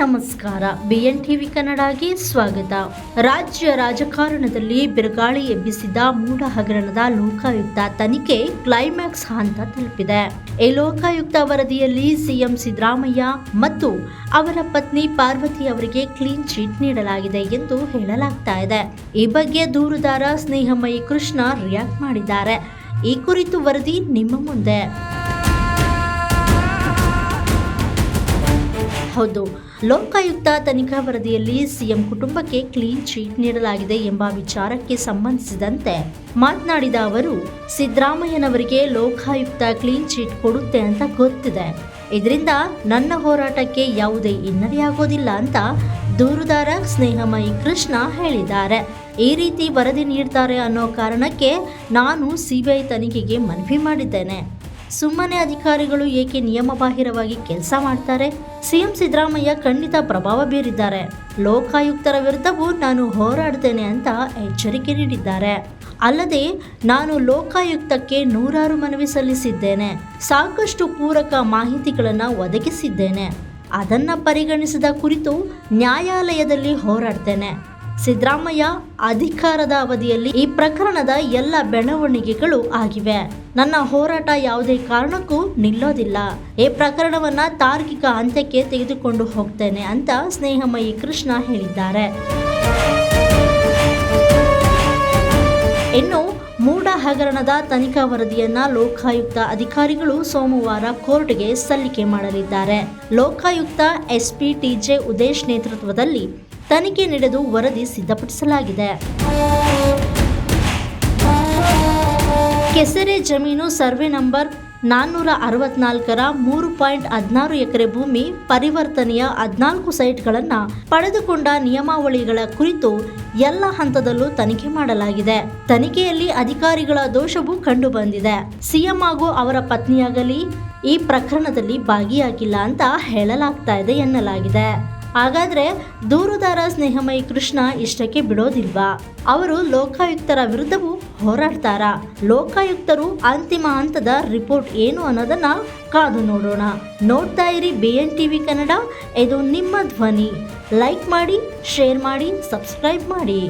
ನಮಸ್ಕಾರ. BNTV ಕನ್ನಡಗೆ ಸ್ವಾಗತ. ರಾಜ್ಯ ರಾಜಕಾರಣದಲ್ಲಿ ಬಿರುಗಾಳಿ ಎಬ್ಬಿಸಿದ ಮೂಡ ಹಗರಣದ ಲೋಕಾಯುಕ್ತ ತನಿಖೆ ಕ್ಲೈಮ್ಯಾಕ್ಸ್ ಹಂತ ತಲುಪಿದೆ. ಈ ಲೋಕಾಯುಕ್ತ ವರದಿಯಲ್ಲಿ ಸಿಎಂ ಸಿದ್ದರಾಮಯ್ಯ ಮತ್ತು ಅವರ ಪತ್ನಿ ಪಾರ್ವತಿ ಅವರಿಗೆ ಕ್ಲೀನ್ ಚೀಟ್ ನೀಡಲಾಗಿದೆ ಎಂದು ಹೇಳಲಾಗ್ತಾ ಇದೆ. ಈ ಬಗ್ಗೆ ದೂರುದಾರ ಸ್ನೇಹಮಯಿ ಕೃಷ್ಣ ರಿಯಾಕ್ಟ್ ಮಾಡಿದ್ದಾರೆ. ಈ ಕುರಿತು ವರದಿ ನಿಮ್ಮ ಮುಂದೆ. ಹೌದು, ಲೋಕಾಯುಕ್ತ ತನಿಖಾ ವರದಿಯಲ್ಲಿ ಸಿಎಂ ಕುಟುಂಬಕ್ಕೆ ಕ್ಲೀನ್ ಚೀಟ್ ನೀಡಲಾಗಿದೆ ಎಂಬ ವಿಚಾರಕ್ಕೆ ಸಂಬಂಧಿಸಿದಂತೆ ಮಾತನಾಡಿದ ಅವರು, ಸಿದ್ದರಾಮಯ್ಯನವರಿಗೆ ಲೋಕಾಯುಕ್ತ ಕ್ಲೀನ್ ಚೀಟ್ ಕೊಡುತ್ತೆ ಅಂತ ಗೊತ್ತಿದೆ. ಇದರಿಂದ ನನ್ನ ಹೋರಾಟಕ್ಕೆ ಯಾವುದೇ ಹಿನ್ನಡೆಯಾಗೋದಿಲ್ಲ ಅಂತ ದೂರುದಾರ ಸ್ನೇಹಮಯಿ ಕೃಷ್ಣ ಹೇಳಿದ್ದಾರೆ. ಈ ರೀತಿ ವರದಿ ನೀಡ್ತಾರೆ ಅನ್ನೋ ಕಾರಣಕ್ಕೆ ನಾನು ಸಿಬಿಐ ತನಿಖೆಗೆ ಮನವಿ ಮಾಡಿದ್ದೇನೆ. ಸುಮ್ಮನೆ ಅಧಿಕಾರಿಗಳು ಏಕೆ ನಿಯಮಬಾಹಿರವಾಗಿ ಕೆಲಸ ಮಾಡ್ತಾರೆ? ಸಿಎಂ ಸಿದ್ದರಾಮಯ್ಯ ಖಂಡಿತ ಪ್ರಭಾವ ಬೀರಿದ್ದಾರೆ. ಲೋಕಾಯುಕ್ತರ ವಿರುದ್ಧವೂ ನಾನು ಹೋರಾಡ್ತೇನೆ ಅಂತ ಎಚ್ಚರಿಕೆ ನೀಡಿದ್ದಾರೆ. ಅಲ್ಲದೆ ನಾನು ಲೋಕಾಯುಕ್ತಕ್ಕೆ 100 ಮನವಿ ಸಲ್ಲಿಸಿದ್ದೇನೆ. ಸಾಕಷ್ಟು ಪೂರಕ ಮಾಹಿತಿಗಳನ್ನು ಒದಗಿಸಿದ್ದೇನೆ. ಅದನ್ನ ಪರಿಗಣಿಸಿದ ಕುರಿತು ನ್ಯಾಯಾಲಯದಲ್ಲಿ ಹೋರಾಡ್ತೇನೆ. ಸಿದ್ದರಾಮಯ್ಯ ಅಧಿಕಾರದ ಅವಧಿಯಲ್ಲಿ ಈ ಪ್ರಕರಣದ ಎಲ್ಲ ಬೆಳವಣಿಗೆಗಳು ಆಗಿವೆ. ನನ್ನ ಹೋರಾಟ ಯಾವುದೇ ಕಾರಣಕ್ಕೂ ನಿಲ್ಲೋದಿಲ್ಲ. ಈ ಪ್ರಕರಣವನ್ನ ತಾರ್ಕಿಕ ಅಂತ್ಯಕ್ಕೆ ತೆಗೆದುಕೊಂಡು ಹೋಗ್ತೇನೆ ಅಂತ ಸ್ನೇಹಮಯಿ ಕೃಷ್ಣ ಹೇಳಿದ್ದಾರೆ. ಇನ್ನು ಮೂಡ ಹಗರಣದ ತನಿಖಾ ವರದಿಯನ್ನ ಲೋಕಾಯುಕ್ತ ಅಧಿಕಾರಿಗಳು ಸೋಮವಾರ ಕೋರ್ಟ್ಗೆ ಸಲ್ಲಿಕೆ ಮಾಡಲಿದ್ದಾರೆ. ಲೋಕಾಯುಕ್ತ SP TJ ಉದೇಶ್ ನೇತೃತ್ವದಲ್ಲಿ ತನಿಖೆ ನಡೆದು ವರದಿ ಸಿದ್ಧಪಡಿಸಲಾಗಿದೆ. ಕೆಸರೆ ಜಮೀನು ಸರ್ವೆ ನಂಬರ್ 464ರ 3.16 ಎಕರೆ ಭೂಮಿ ಪರಿವರ್ತನೆಯ 14 ಸೈಟ್ಗಳನ್ನು ಪಡೆದುಕೊಂಡ ನಿಯಮಾವಳಿಗಳ ಕುರಿತು ಎಲ್ಲ ಹಂತದಲ್ಲೂ ತನಿಖೆ ಮಾಡಲಾಗಿದೆ. ತನಿಖೆಯಲ್ಲಿ ಅಧಿಕಾರಿಗಳ ದೋಷವೂ ಕಂಡು ಬಂದಿದೆ. ಸಿಎಂ ಹಾಗೂ ಅವರ ಪತ್ನಿಯಾಗಲಿ ಈ ಪ್ರಕರಣದಲ್ಲಿ ಭಾಗಿಯಾಗಿಲ್ಲ ಅಂತ ಹೇಳಲಾಗ್ತಾ ಇದೆ ಎನ್ನಲಾಗಿದೆ. ಹಾಗಾದ್ರೆ ದೂರುದಾರ ಸ್ನೇಹಮಯಿ ಕೃಷ್ಣ ಇಷ್ಟಕ್ಕೆ ಬಿಡೋದಿಲ್ವಾ? ಅವರು ಲೋಕಾಯುಕ್ತರ ವಿರುದ್ಧವೂ ಹೋರಾಡ್ತಾರಾ? ಲೋಕಾಯುಕ್ತರು ಅಂತಿಮ ಹಂತದ ರಿಪೋರ್ಟ್ ಏನು ಅನ್ನೋದನ್ನ ಕಾದು ನೋಡೋಣ. ನೋಡ್ತಾ ಇರಿ BNTV ಕನ್ನಡ. ಇದು ನಿಮ್ಮ ಧ್ವನಿ. ಲೈಕ್ ಮಾಡಿ, ಶೇರ್ ಮಾಡಿ, ಸಬ್ಸ್ಕ್ರೈಬ್ ಮಾಡಿ.